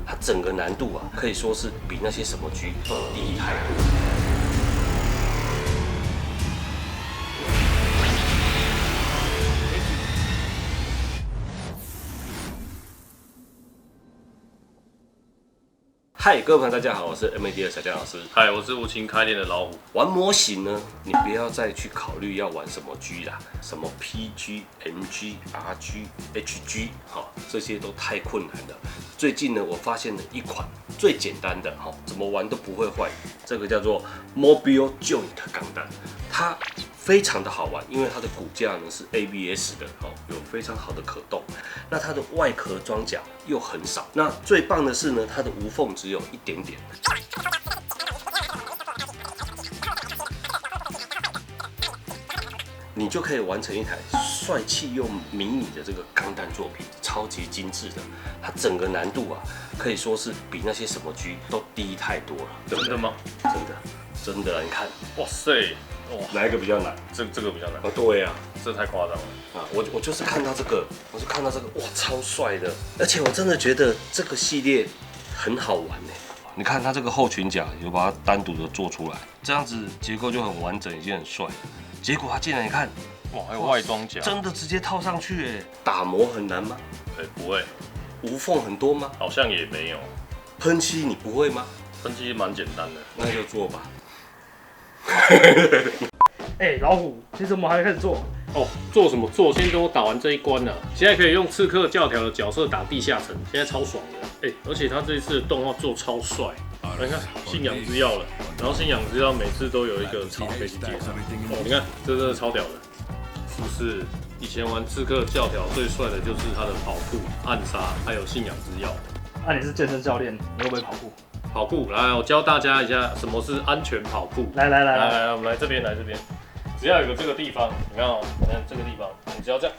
它整個難度啊，可以說是比那些什麼狙都低太多。嗨，各位朋友，大家好，我是 MAD 的小江老師。嗨，我是无情開練的老虎。玩模型呢，你不要再去考慮要玩什麼狙啦，什麼 PG、MG、RG、HG， 這些都太困難了。最近呢，我發現了一款最簡單的，怎麼玩都不會壞，這個叫做 Mobile Joint 鋼彈，它非常的好玩，因為它的骨架呢是 ABS 的，有非常好的可动。那它的外殼裝甲又很少，那最棒的是呢，它的無縫只有一點點。你就可以完成一台帥氣又迷你的這個鋼彈作品，超級精緻的。它整個難度啊，可以說是比那些什麼狙都低太多了。真的嗎？真的，你看，哇塞！哇，哪一個比較難？這個比較難。对啊，這太誇張了啊！我就是看到这個，哇，超帥的！而且我真的覺得這個系列很好玩呢。你看它這個後裙甲有把它單獨的做出來，這樣子結構就很完整，已經很帥。結果它竟然你看，哇，還有外裝甲，真的直接套上去哎！打磨很難嗎？不會。無縫很多嗎？好像也沒有。噴漆你不會嗎？噴漆蠻簡單的，那就做吧。老虎，其實我們還沒開始做哦。做什麼做？先跟我打完這一關了。現在可以用刺客教條的角色打地下城，現在超爽的。而且他這一次的動畫做超帥。你看信仰之鑰了，然後信仰之鑰每次都有一個槽可以去接上。你看這真的超屌的，是不是？以前玩刺客教條最帥的就是他的跑酷、暗殺，還有信仰之鑰。那你是健身教練，你會不會跑酷？跑酷，來，我教大家一下什麼是安全跑酷。來，我們來這邊，只要有個這個地方，你看你看這個地方，你只要這樣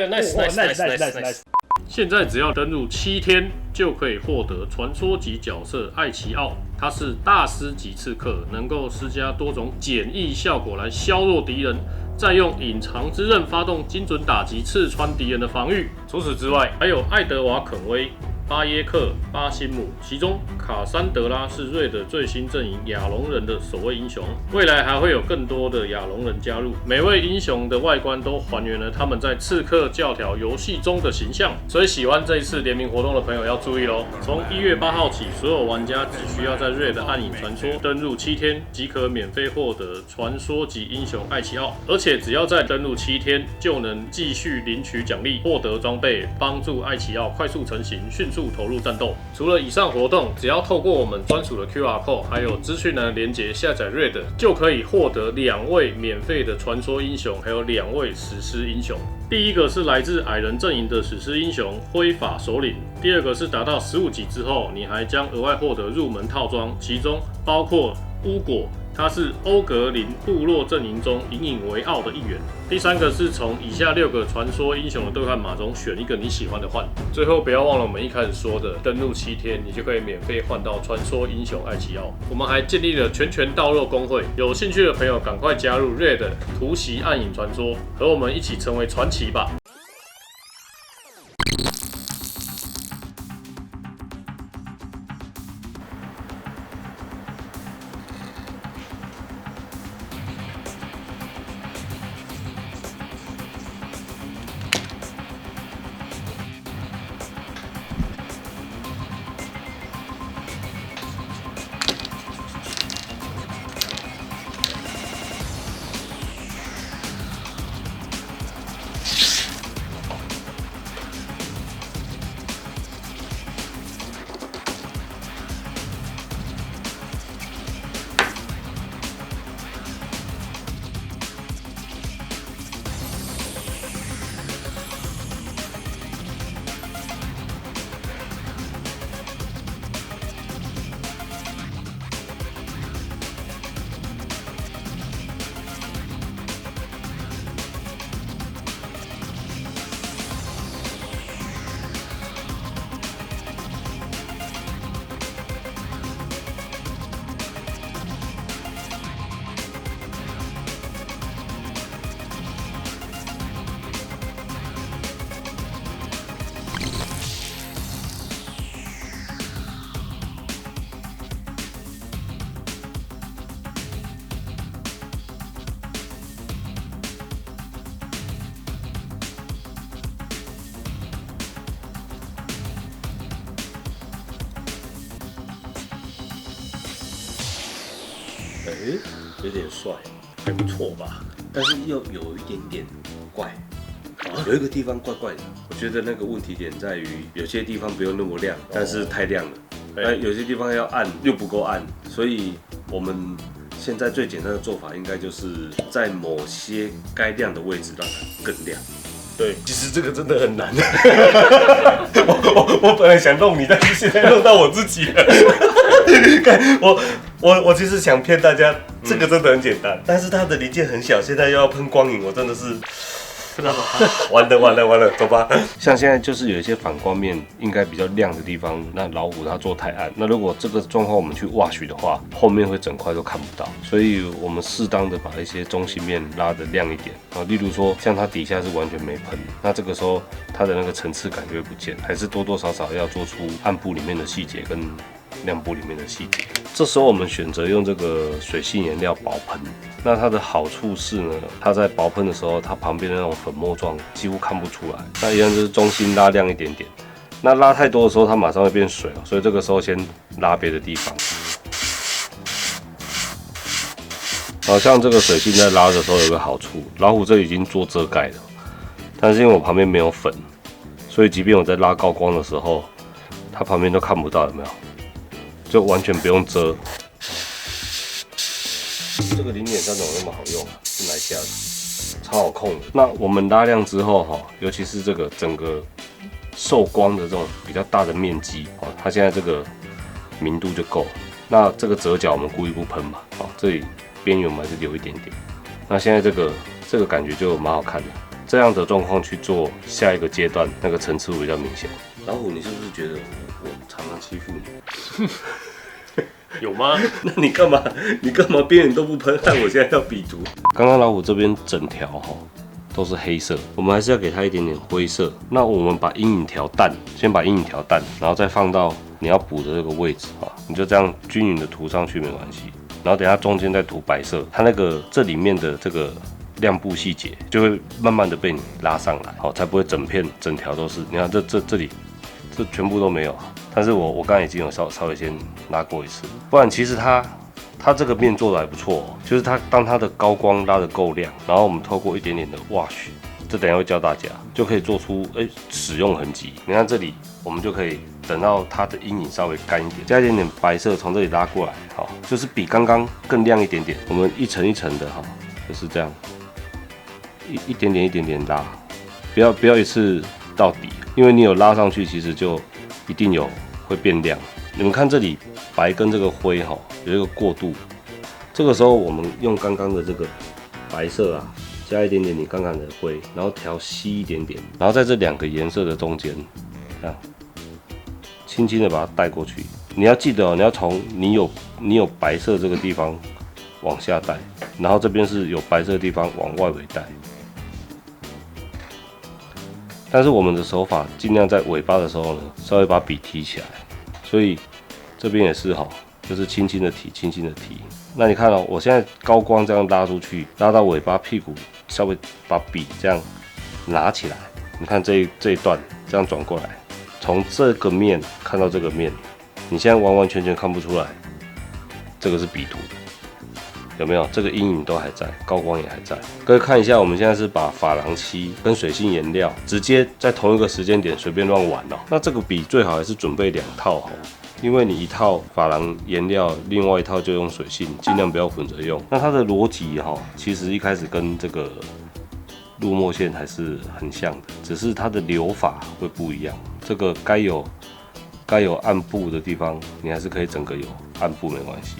，nice。現在只要登錄7天，就可以獲得傳說級角色艾奇奧，他是大師級刺客，能夠施加多種簡易效果來削弱敵人，再用隱藏之刃發動精準打擊，刺穿敵人的防禦。除此之外，還有愛德瓦肯威、巴耶克、巴辛姆，其中卡珊德拉是瑞的最新陣營亞龍人的守衛英雄，未來還會有更多的亞龍人加入。每位英雄的外觀都還原了他們在刺客教條遊戲中的形象，所以喜歡這一次聯名活動的朋友要注意咯。從1月8號起，所有玩家只需要在瑞的暗影傳說登錄7天，即可免費獲得傳說級英雄艾奇奧，而且只要再登錄7天，就能繼續領取獎勵，獲得裝備，幫助艾奇奧快速成型，迅速投入戰鬥。除了以上活動，只要透過我們專屬的 QR code， 還有資訊欄的連結下載 Red， 就可以獲得2位免費的傳說英雄，還有2位史詩英雄。第一個是來自矮人陣營的史詩英雄灰髮首領，第二個是達到15級之後，你還將額外獲得入門套裝，其中包括烏果。他是歐格林部落陣營中引以為傲的一員。第三個是從以下6個傳說英雄的兌換碼中選一個你喜歡的換。最後不要忘了我們一開始說的，登錄7天，你就可以免費換到傳說英雄艾奇奧。我們還建立了拳到肉公會，有興趣的朋友趕快加入 Red 突襲暗影傳說，和我們一起成為傳奇吧。有點帥，還不錯吧？但是又有一點點怪，有一個地方怪怪的。我覺得那個問題點在於，有些地方不用那麼亮，但是太亮了；那有些地方要暗又不夠暗，所以我們現在最簡單的做法，應該就是在某些該亮的位置讓它更亮。对，其實這個真的很難。我本來想弄你，但是現在弄到我自己了。我其實想騙大家，這個真的很簡單，但是它的零件很小，現在又要噴光影，我真的是。完了，走吧。像現在就是有一些反光面應該比較亮的地方，那老虎它做太暗。那如果這個狀況我們去wash的話，後面會整塊都看不到。所以我們適當的把一些中心面拉得亮一點啊，例如說像它底下是完全沒噴，那這個時候它的那個層次感就會不見，還是多多少少要做出暗部裡面的細節跟亮部裡面的細節。這時候我們選擇用這個水性顏料薄噴，那它的好處是呢，它在薄噴的時候，它旁邊的那種粉末狀幾乎看不出來。那一樣就是中心拉亮一點點，那拉太多的時候，它馬上會變水哦，所以這個時候先拉別的地方。好像這個水性在拉的時候有個好處，老虎這已經做遮蓋了，但是因為我旁邊沒有粉，所以即便我在拉高光的時候，它旁邊都看不到，有沒有？就完全不用遮。這個0.3怎麼那麼好用啊？是哪家的？超好控的。那我們拉亮之後哈，尤其是這個整個受光的这種比較大的面積哦，它現在這個明度就夠。那這個折角我們故意不噴嘛，哦，這裡邊緣我們還是留一點點。那現在這個感覺就蠻好看的。這樣的狀況去做下一個階段，那個層次比較明顯。老虎，你是不是覺得我常常欺負你？有嗎？那你幹嘛邊緣都不噴，害我現在要比圖？剛剛老虎這邊整條哈都是黑色，我們還是要給它一點點灰色。那我們把陰影調淡，先把陰影調淡，然後再放到你要補的這個位置啊，你就這樣均勻的塗上去沒關係。然後等下中間再塗白色，它那個這裡面的這個亮部細節就會慢慢的被你拉上來，好，才不會整條都是。你看這裡這全部都沒有，但是我剛才已經有稍微先拉過一次，不然其實它這個面做的還不錯哦，就是當它的高光拉得夠亮，然後我們透過一點點的 wash， 這等一下會教大家，就可以做出使用痕跡。你看這裡，我們就可以等到它的陰影稍微乾一點，加一點點白色從這裡拉過來，好，就是比剛剛更亮一點點。我們一層一層的哈，就是這樣，一點點拉，不要一次到底，因為你有拉上去，其實就一定會變亮。你們看這裡白跟這個灰哈有一個過渡，這個時候我們用剛剛的這個白色啊，加一點點你剛剛的灰，然後調稀一點點，然後在這兩個顏色的中間，這樣輕輕的把它帶過去。你要記得哦，你要從你有白色這個地方往下帶，然後這邊是有白色的地方往外圍帶。但是我們的手法盡量在尾巴的时候呢，稍微把筆提起來，所以這邊也是哈，就是輕輕的提，輕輕的提。那你看哦，我現在高光這樣拉出去，拉到尾巴屁股，稍微把筆這樣拿起來。你看這一段這樣轉過來，從這個面看到這個面，你現在完完全全看不出來，這個是筆塗的。有沒有？這個陰影都還在，高光也還在。各位看一下，我們現在是把珐琅漆跟水性顏料直接在同一個時間點隨便亂玩哦。那這個筆最好還是準備2套哦，因為你一套珐琅顏料，另外一套就用水性，盡量不要混着用。那它的邏輯哈，其實一開始跟這個落墨線還是很像的，只是它的流法會不一樣。這個該有暗部的地方，你還是可以整個有暗部，沒關係。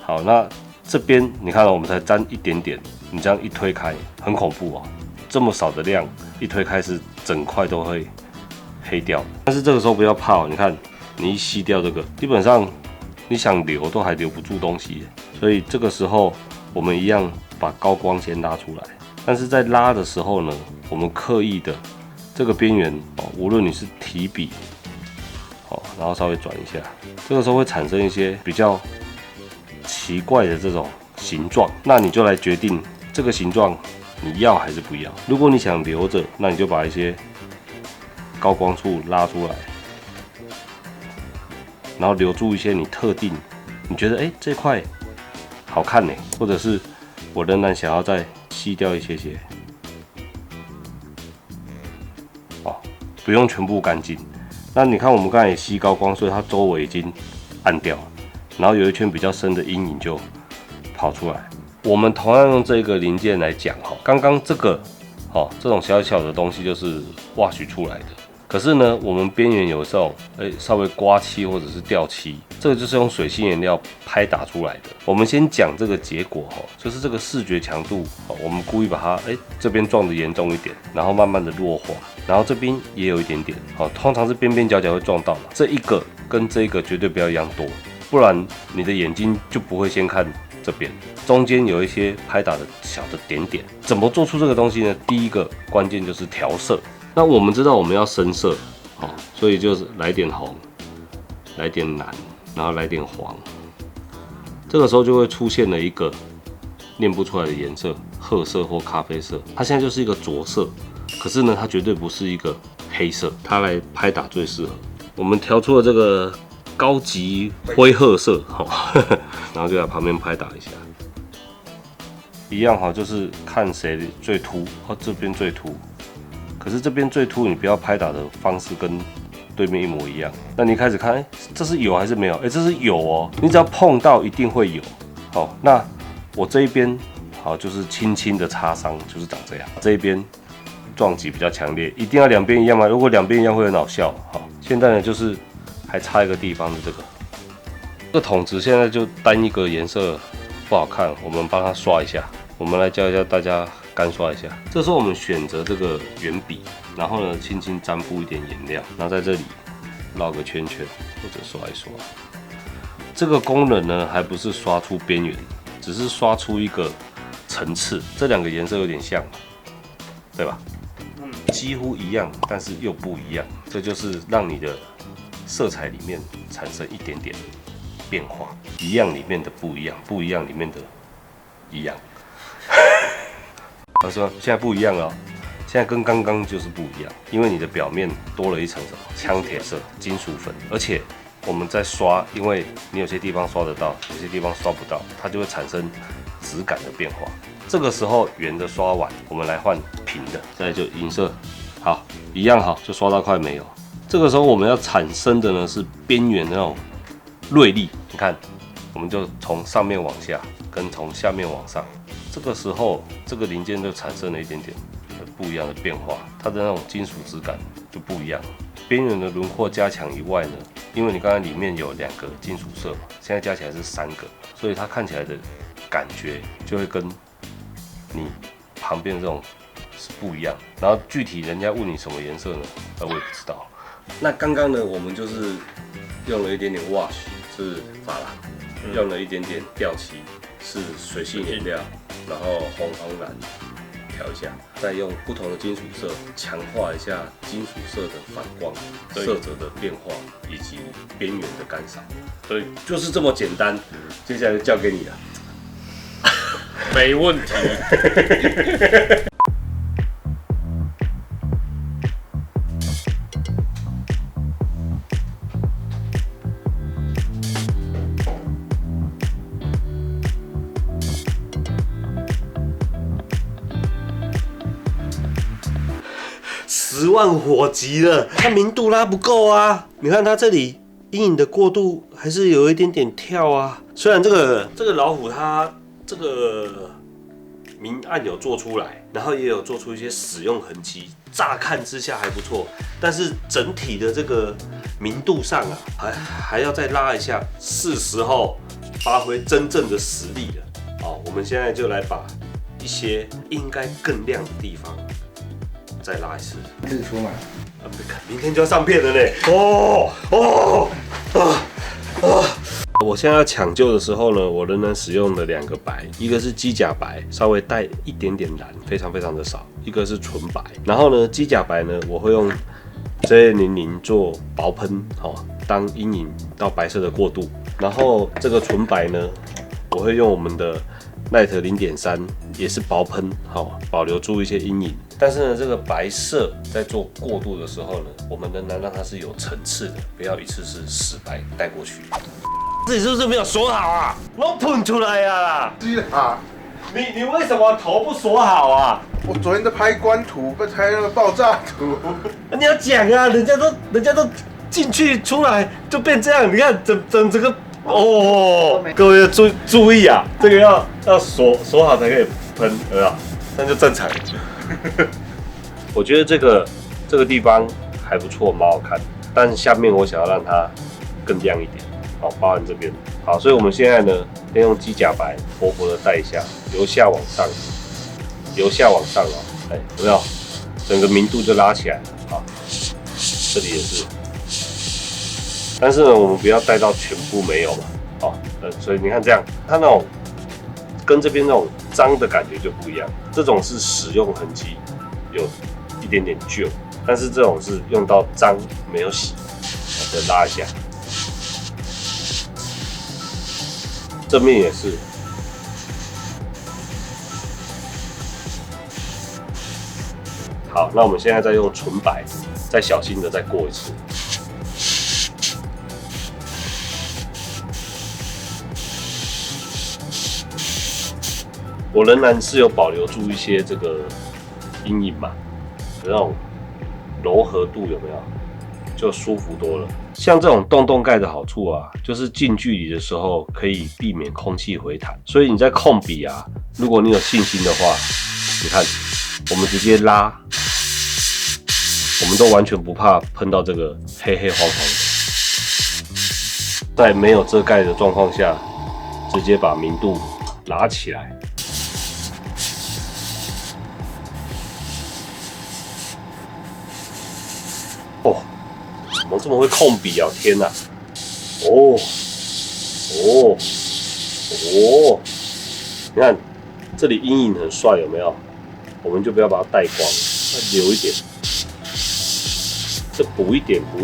好，那這邊你看到我們才沾一點點，你這樣一推開，很恐怖哦。這麼少的量，一推開是整塊都會黑掉。但是這個時候不要怕哦，你看你一吸掉這個，基本上你想留都還留不住東西。所以這個時候我們一樣把高光先拉出來，但是在拉的時候呢，我們刻意的這個邊緣哦，無論你是提筆，好，然後稍微轉一下，這個時候會產生一些比較奇怪的這種形狀，那你就來決定這個形狀你要還是不要。如果你想留着，那你就把一些高光處拉出來，然後留住一些你特定你覺得這塊好看呢，或者是我仍然想要再吸掉一些，哦，不用全部干净。那你看我们刚才也吸高光，所以它周圍已經暗掉了，然后有一圈比較深的陰影就跑出來。我們同樣用這個零件來講哈，剛剛這個這種小小的東西就是挖取出來的。可是呢，我們邊緣有這種稍微刮漆或者是掉漆，這個就是用水性顏料拍打出來的。我們先講這個結果就是這個視覺強度，我們故意把它這邊撞得嚴重一點，然後慢慢的弱化，然後這邊也有一點點，通常是邊邊角角會撞到嘛。這一個跟這一個絕對不要一樣多，不然你的眼睛就不會先看這邊，中間有一些拍打的小的點點。怎麼做出這個東西呢？第一個關鍵就是調色。那我們知道我們要深色，所以就是來點紅，來點藍，然後來點黃。這個時候就會出現了一個念不出來的顏色，褐色或咖啡色。它現在就是一個着色，可是呢，它絕對不是一個黑色，它來拍打最適合。我們調出了這個高級灰褐色，然後就在旁邊拍打一下，一樣就是看誰最凸，這邊最凸。可是這邊最凸，你不要拍打的方式跟對面一模一樣。那你開始看，這是有還是沒有？這是有哦。你只要碰到，一定會有。好，那我這一邊就是輕輕的擦傷，就是長這樣。這一邊撞擊比較強烈，一定要兩邊一樣嗎？如果兩邊一樣會很好笑。好，現在呢就是還差一個地方的這個。這個桶子現在就單一個顏色不好看，我們幫它刷一下。我們來教一下大家乾刷一下。這時候我們選擇這個圓筆，然後呢輕輕沾附一點顏料，然後在這裡繞個圈圈或者刷一刷。這個功能呢還不是刷出邊緣，只是刷出一個層次。這兩個顏色有點像，對吧？幾乎一樣，但是又不一樣。這就是讓你的色彩裡面產生一點點變化，一樣裡面的不一樣，不一樣裡面的一樣。他說現在不一樣了，現在跟剛剛就是不一樣，因為你的表面多了一層什麼槍鐵色、金屬粉，而且我們在刷，因為你有些地方刷得到，有些地方刷不到，它就會產生質感的變化。這個時候圓的刷完，我們來換平的，再來就銀色，好，一樣好，就刷到快沒有。這個時候我們要產生的呢是邊緣的那種銳利，你看，我們就從上面往下，跟從下面往上。這個時候，這個零件就產生了一點點不一樣的變化，它的那種金屬質感就不一樣。邊緣的輪廓加強以外呢，因為你剛才裡面有2個金屬色嘛，現在加起來是3個，所以它看起來的感覺就會跟你旁邊的這種是不一樣。然後具體人家問你什麼顏色呢？我也不知道。那剛剛呢，我們就是用了一點點 wash 是珐琅，用了一點點掉漆是水性顏料。然後紅、黃、藍調一下，再用不同的金屬色強化一下金屬色的反光、色澤的變化以及邊緣的乾掃。所以就是這麼簡單。接下來就交給你了。沒問題。10萬火急了，它明度拉不夠啊！你看它這裡陰影的過渡還是有一點點跳啊。雖然這個老虎它這個明暗有做出來，然後也有做出一些使用痕跡，乍看之下還不錯，但是整體的這個明度上啊，還要再拉一下，是時候發揮真正的實力了。好，我們現在就來把一些應該更亮的地方再拉一次，日出嘛，明天就要上片了呢。我現在要搶救的時候呢，我仍然使用了2個白，一個是機甲白，稍微帶一點點藍，非常非常的少；一個是純白。然後呢，機甲白呢，我會用 J00做薄噴，當陰影到白色的過渡。然後這個純白呢，我會用我們的 Light 0.3，也是薄噴，保留住一些陰影。但是呢，這個白色在做過渡的時候呢，我們仍然讓它是有層次的，不要一次是死白帶過去。你是不是沒有鎖好啊？我噴出來呀啦！是啊，你為什麼頭不鎖好啊？我昨天在拍官圖，不拍那個爆炸圖。你要講啊，人家都進去出來就變這樣，你看整個哦，各位要注意啊，這個要鎖好才可以噴，有沒有？那就正常。我覺得這個地方還不錯，蠻好看，但是下面我想要讓它更亮一點，好，包含這邊。好，所以我們現在呢，先用機甲白薄薄的帶一下，由下往上哦，哎，有没有？整个明度就拉起来了，好，這裡也是。但是呢，我們不要帶到全部沒有嘛，好，所以你看這樣，它那種跟這邊那種髒的感覺就不一樣，這種是使用痕跡，有一點點舊，但是這種是用到髒沒有洗，再拉一下。正面也是，好，那我們現在再用纯白，再小心的再過一次。我仍然是有保留住一些这個陰影嘛，那種柔和度有沒有？就舒服多了。像這種洞蓋的好處啊，就是近距離的時候可以避免空氣回彈，所以你在控筆啊，如果你有信心的話，你看，我們直接拉，我們都完全不怕噴到這個黑黑黃黃的，在沒有遮蓋的狀況下，直接把明度拉起來。哦。怎麼這麼會控筆啊！天哪！你看這裡陰影很帥，有沒有？我們就不要把它帶光，留一點，這補一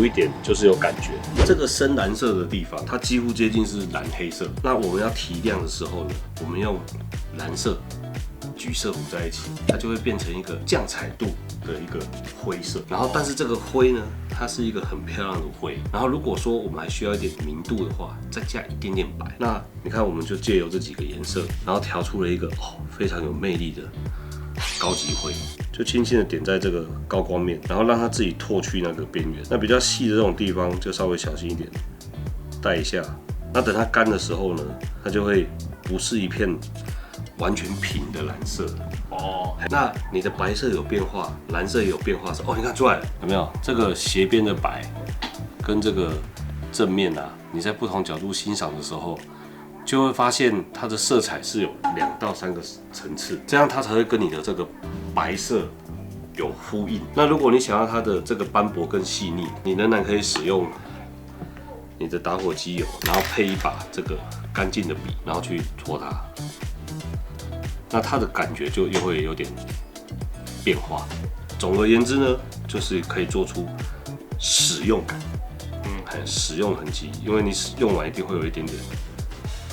點，就是有感覺。這個深藍色的地方，它幾乎接近是藍黑色。那我們要提亮的時候呢，我們用藍色、橘色糊在一起，它就會變成一個降彩度的一個灰色。然後，但是這個灰呢，它是一個很漂亮的灰。然後，如果說我們還需要一點明度的話，再加一點點白。那你看，我們就借由這幾個顏色，然後調出了一個非常有魅力的高級灰。就輕輕的點在這個高光面，然後讓它自己拓去那個邊緣。那比較細的這種地方，就稍微小心一點，帶一下。那等它乾的時候呢，它就會不是一片完全平的藍色哦。那你的白色有變化，藍色也有變化的時候，你看出來了有沒有？這個斜邊的白跟這個正面啊，你在不同角度欣賞的時候，就會發現它的色彩是有2到3個層次，這樣它才會跟你的這個白色有呼應。那如果你想要它的這個斑駁更細膩，你仍然可以使用你的打火機油，然後配一把這個乾淨的筆，然後去搓它。那它的感覺就又會有點變化。總而言之呢，就是可以做出使用感，使用痕跡，因為你用完一定會有一點點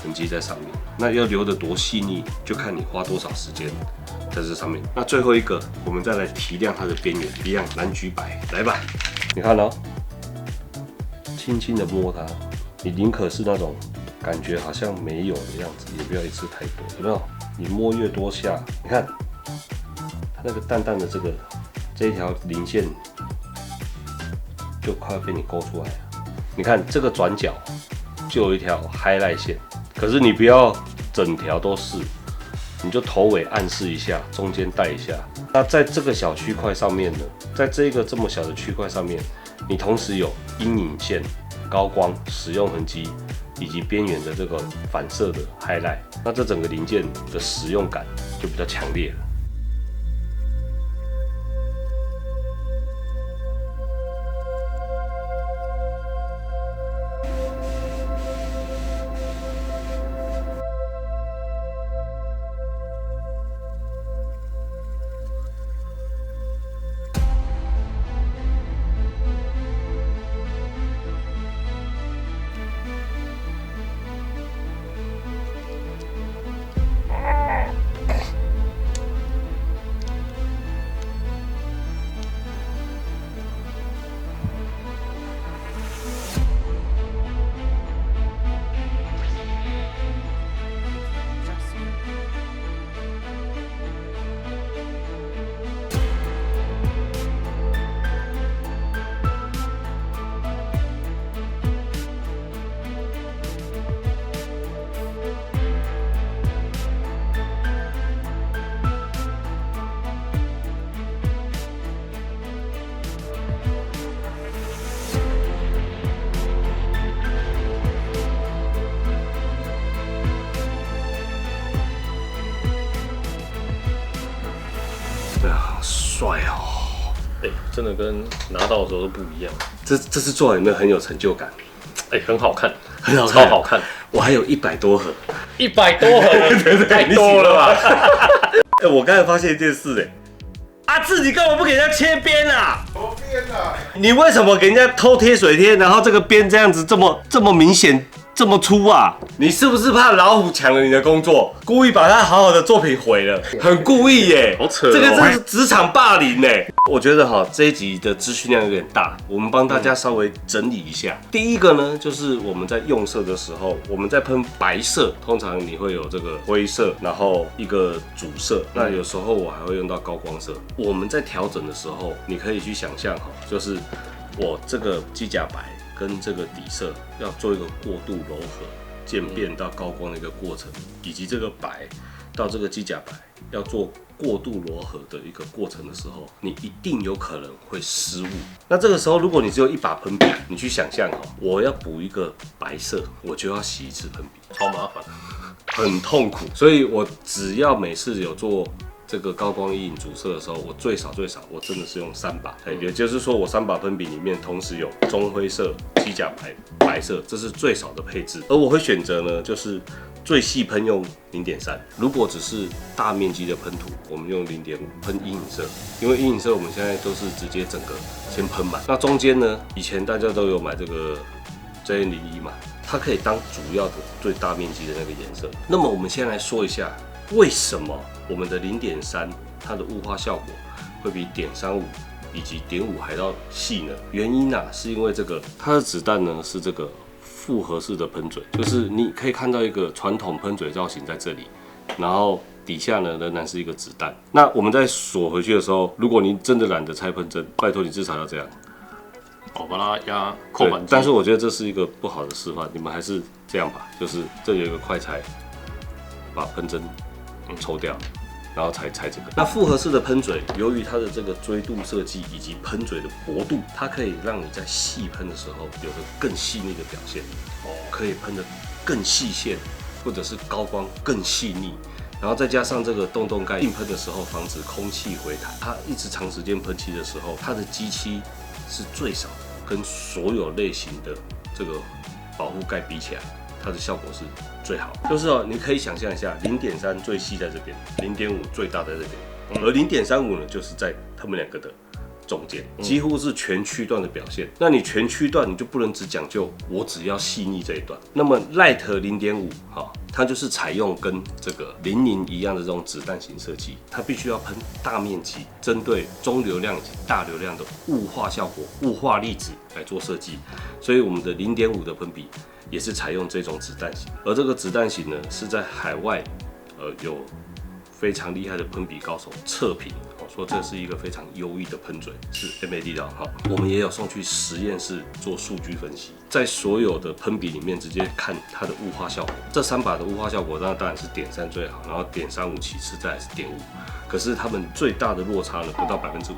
痕跡在上面。那要留得多細膩，就看你花多少時間在這上面。那最後一個，我們再來提亮它的邊緣，一樣藍橘白，來吧。你看哦，輕輕的摸它，你寧可是那種感覺好像沒有的樣子，也不要一次太多，有沒有？你摸越多下，你看它那個淡淡的這一條稜線就快要被你勾出來了。你看這個轉角就有一條 highlight 線，可是你不要整條都是，你就頭尾暗示一下，中間帶一下。那在這個小區塊上面呢，在這個這麼小的區塊上面，你同時有陰影線、高光、使用痕跡，以及邊緣的這個反射的 highlight， 那這整個零件的使用感就比較強烈了。帥哦！真的跟拿到的时候都不一样。这次做完有没有很有成就感？很好看，很好看，超好看。我还有100多盒，100多盒，太多了吧？我刚才发现一件事，阿志，你干嘛不给人家切邊啊？什么邊啊？你为什么給人家偷貼水貼，然後這個邊這樣子這麼明顯？這麼粗啊！你是不是怕老虎搶了你的工作，故意把他好好的作品毀了？很故意耶！好扯哦，這個真的是職場霸凌耶！我覺得哈這一集的資訊量有點大，我們幫大家稍微整理一下。第一個呢，就是我們在用色的時候，我們在噴白色，通常你會有這個灰色，然後一個主色。那有時候我還會用到高光色。我們在調整的時候，你可以去想象哈，就是我這個機甲白。跟這個底色要做一個過渡柔和、漸變到高光的一個過程，以及這個白到這個機甲白要做過渡柔和的一個過程的時候，你一定有可能會失誤。那這個時候，如果你只有一把噴筆，你去想象我要補一個白色，我就要洗一次噴筆，超麻煩，很痛苦。所以我只要每次有做這個高光陰影主色的時候，我最少我真的是用3把，也就是說我3把噴筆裡面同時有中灰色、機甲白、白色，這是最少的配置。而我會選擇呢，就是最細噴用0.3。如果只是大面積的噴塗，我們用0.5噴陰影色，因為陰影色我們現在都是直接整個先噴滿。那中間呢，以前大家都有買這個 JN01嘛，它可以當主要的最大面積的那個顏色。那麼我們先來說一下，為什麼我們的0.3它的霧化效果會比.35以及.5還要細呢？原因啊，是因為這個它的子彈呢是這個複合式的噴嘴，就是你可以看到一個傳統噴嘴造型在這裡，然後底下呢仍然是一個子彈。那我們在鎖回去的時候，如果你真的懶得拆噴針，拜託你至少要這樣，把它壓扣滿。但是我覺得這是一個不好的示範，你們還是這樣吧，就是這裡有一個快拆，把噴針抽掉，然後才拆這個。那複合式的噴嘴，由於它的這個錐度設計以及噴嘴的薄度，它可以讓你在細噴的時候有個更細膩的表現，可以噴得更細線，或者是高光更細膩。然後再加上這個洞洞蓋硬噴的時候，防止空氣回彈。它一直長時間噴漆的時候，它的積漆是最少的，跟所有類型的這個保護蓋比起來，它的效果是最好。就是你可以想象一下，0.3最細在這邊，0.5最大在這邊，而0.35呢，就是在他們兩個的中間，幾乎是全區段的表現。那你全區段你就不能只講究我只要細膩這一段。那麼 Light 0.5它就是採用跟這個00一樣的這種子彈型設計，它必須要噴大面積，針對中流量以及大流量的霧化效果、霧化粒子來做設計。所以我們的0.5的噴筆也是採用這種子彈型，而這個子彈型呢是在海外有非常厲害的噴筆高手測評，說這是一個非常優異的噴嘴，是 MAD 的哈。我們也有送去實驗室做數據分析，在所有的噴筆裡面直接看它的霧化效果。這3把的霧化效果當然是.3最好，然後.35其次，再來是.5。可是它們最大的落差呢不到5%。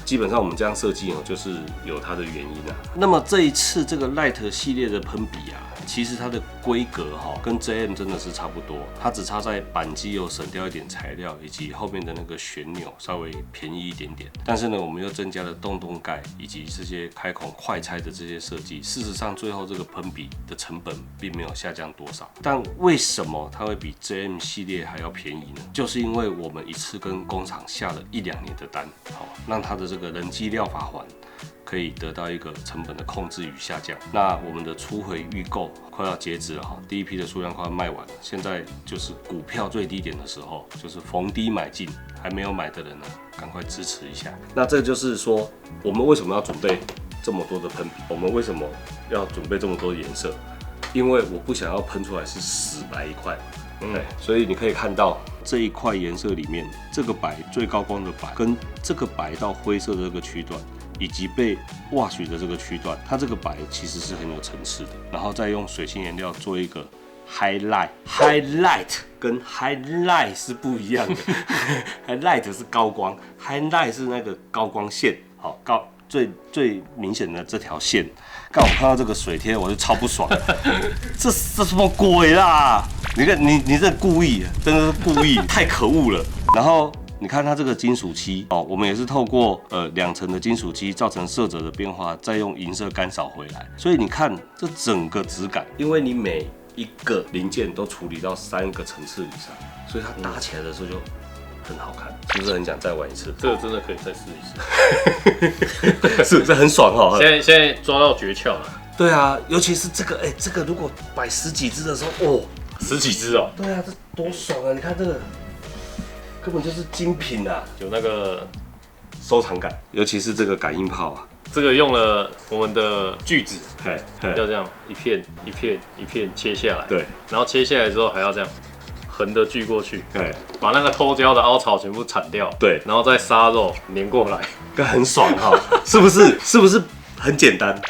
基本上我們這樣設計就是有它的原因啊。那麼這一次這個 Light 系列的噴筆啊，其實它的規格跟 JM 真的是差不多，它只差在扳機有省掉一點材料，以及後面的那個旋鈕稍微便宜一點點。但是呢，我們又增加了洞洞蓋以及這些開孔快拆的這些設計。事實上，最後這個噴筆的成本並沒有下降多少。但為什麼它會比 JM 系列還要便宜呢？就是因為我們一次跟工廠下了1-2年的單，讓它的這個人機料法環可以得到一個成本的控制與下降。那我們的初回預購快要截止了哈，第一批的數量快要賣完了。現在就是股票最低點的時候，就是逢低買進，還沒有買的人呢，趕快支持一下。那這就是說，我們為什麼要準備這麼多的噴筆？我們為什麼要準備這麼多的顏色？因為我不想要噴出來是死白一塊。所以你可以看到這一塊顏色裡面，這個白最高光的白，跟這個白到灰色的這個區段，以及被wash的這個區段，它這個白其實是很有層次的。然後再用水性顏料做一個 highlight 跟 highlight 是不一樣的，highlight 是高光 ，highlight 是那個高光線，好高最明顯的這條線。剛我看到這個水貼，我就超不爽，這什麼鬼啦？你看你這故意，真的是故意，太可惡了。然後你看它這個金屬漆哦，我們也是透過2層的金屬漆造成色澤的变化，再用銀色乾掃回來。所以你看這整個質感，因為你每一個零件都處理到3個層次以上，所以它搭起来的时候就很好看，是不是很想再玩一次？这个真的可以再試一次，是不是很爽哦？現在抓到訣竅了。對啊，尤其是這個，這個如果擺10幾隻的時候，哦，10幾隻哦。對啊，這多爽啊！你看這個，根本就是精品啊，有那個收藏感，尤其是這個感應炮啊。這個用了我們的鋸子，要這樣一片一片一片切下來，對，然後切下來之後還要這樣橫的鋸過去，對，把那個偷膠的凹槽全部鏟掉，對，然後再殺肉粘過來，這很爽哈，是不是？是不是很簡單？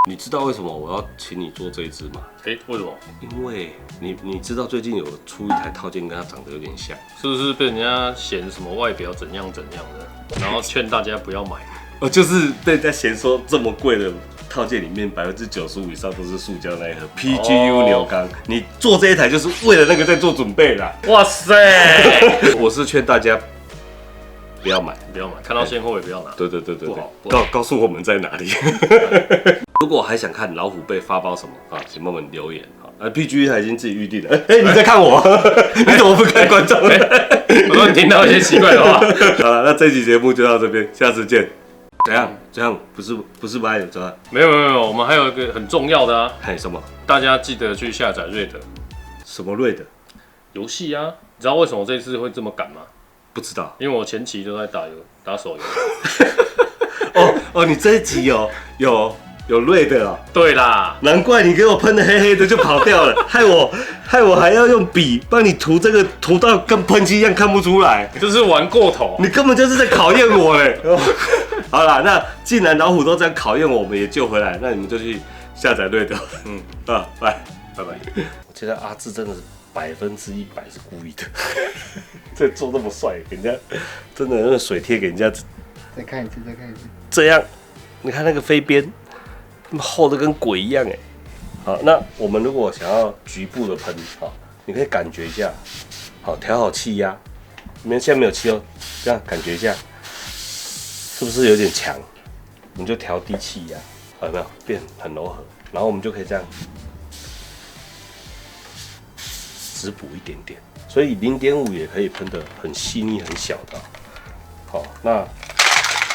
你知道為什麼我要請你做這一支嗎？為什麼？因為你知道最近有出一台套件跟它長得有點像，是不是被人家嫌什麼外表怎樣怎樣的，然後勸大家不要買？就是被人家嫌說這麼貴的套件裡面95%以上都是塑膠那一盒 PGU 牛鋼，你做這一台就是為了那個在做準備啦。哇塞！我是勸大家不要買，不要買，看到現貨也不要拿。對，不好。告訴我們在哪裡。如果還想看老虎被發包什麼啊，請幫我們留言啊。PGU 他已經自己預定了。你在看我？你怎麼不看觀眾？我說你聽到一些奇怪的話。好了，那這期節目就到這邊，下次見。怎樣？不是歪的，怎麼？沒有，我們還有一個很重要的啊。嘿，什麼？大家記得去下載瑞德。什麼瑞德？遊戲啊！你知道為什麼這次會這麼趕嗎？不知道，因為我前期都在打手遊。哦，你這一集有瑞的哦。對啦，難怪你給我噴的黑黑的就跑掉了，害我還要用筆幫你塗這個，塗到跟噴漆一樣看不出來。你就是玩過頭，你根本就是在考驗我嘞。好啦，那既然老虎都這樣考驗我們也救回來，那你們就去下載瑞德。拜拜。我覺得阿志真的是100%是故意的，這做那麼帥，給人家真的那個水貼給人家。再看一次。這樣，你看那個飛邊，那麼厚的跟鬼一樣哎。好，那我們如果想要局部的噴，好，你可以感覺一下，好，調好氣壓，現在沒有氣哦，這樣感覺一下，是不是有點強？我們就調低氣壓，有沒有變很柔和？然後我們就可以這樣只補一點點，所以0.5也可以噴得很細膩、很小的。好，那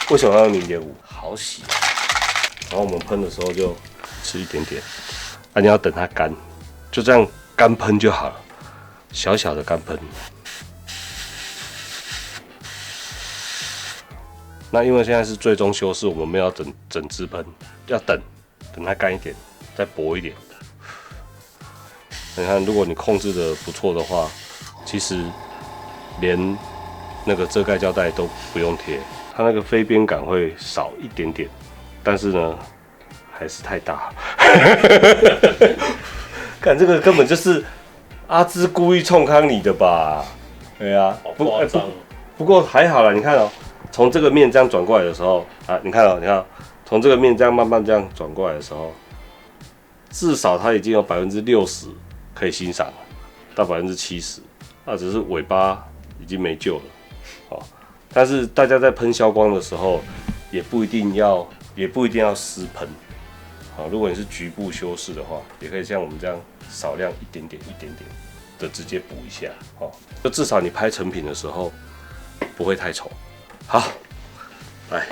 為什麼要用0.5？好洗。然後我們噴的時候就吃一點點，你要等它乾，就這樣乾噴就好了，小小的乾噴。那因為現在是最終修飾，我們沒有要整支噴，要等它乾一點，再薄一點。你看，如果你控制的不錯的話，其實連那個遮蓋膠帶都不用貼，它那個飛邊感會少一點點，但是呢，還是太大。看這個根本就是阿芝故意衝康你的吧？對啊，不過還好啦，你看哦，從這個面這樣轉過來的時候啊，你看從這個面這樣慢慢這樣轉過來的時候，至少它已經有60%可以欣賞了，到70%，那只是尾巴已經沒救了。好，但是大家在噴消光的時候，也不一定要濕噴。好，如果你是局部修飾的話，也可以像我們這樣少量一點點的直接補一下。好，就至少你拍成品的時候不會太醜。好，來。